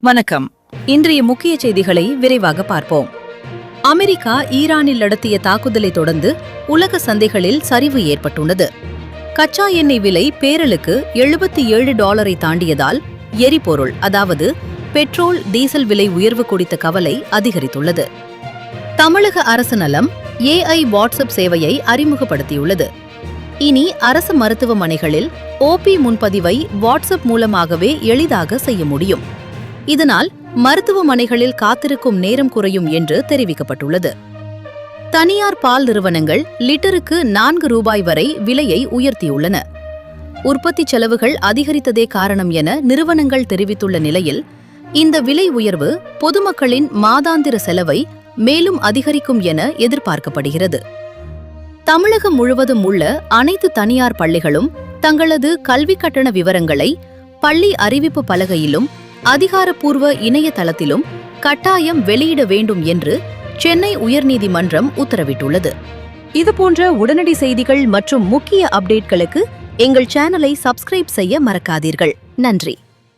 வணக்கம். இன்றைய முக்கிய செய்திகளை விரைவாக பார்ப்போம். அமெரிக்கா ஈரானில் நடத்திய தாக்குதலை தொடர்ந்து உலக சந்தைகளில் சரிவு ஏற்பட்டுள்ளது. கச்சா எண்ணெய் விலை பேரலுக்கு $77 தாண்டியதால் எரிபொருள் அதாவது பெட்ரோல், டீசல் விலை உயர்வு குறித்த கவலை அதிகரித்துள்ளது. தமிழக அரசு நலம் AI வாட்ஸ்அப் சேவையை அறிமுகப்படுத்தியுள்ளது. இனி அரசு மருத்துவமனைகளில் OP முன்பதிவை வாட்ஸ்அப் மூலமாகவே எளிதாக செய்ய முடியும். இதனால் மருத்துவமனைகளில் காத்திருக்கும் நேரம் குறையும் என்று தெரிவிக்கப்பட்டுள்ளது. தனியார் பால் நிறுவனங்கள் லிட்டருக்கு $4 வரை விலையை உயர்த்தியுள்ளன. உற்பத்தி செலவுகள் அதிகரித்ததே காரணம் என நிறுவனங்கள் தெரிவித்துள்ள நிலையில் இந்த விலை உயர்வு பொதுமக்களின் மாதாந்திர செலவை மேலும் அதிகரிக்கும் என எதிர்பார்க்கப்படுகிறது. தமிழகம் முழுவதும் உள்ள அனைத்து தனியார் பள்ளிகளும் தங்களது கல்வி கட்டண விவரங்களை பள்ளி அறிவிப்பு பலகையிலும் அதிகாரப்பூர்வ இணையதளத்திலும் கட்டாயம் வெளியிட வேண்டும் என்று சென்னை உயர்நீதிமன்றம் உத்தரவிட்டுள்ளது. இதுபோன்ற உடனடி செய்திகள் மற்றும் முக்கிய அப்டேட்களுக்கு எங்கள் சேனலை சப்ஸ்கிரைப் செய்ய மறக்காதீர்கள். நன்றி.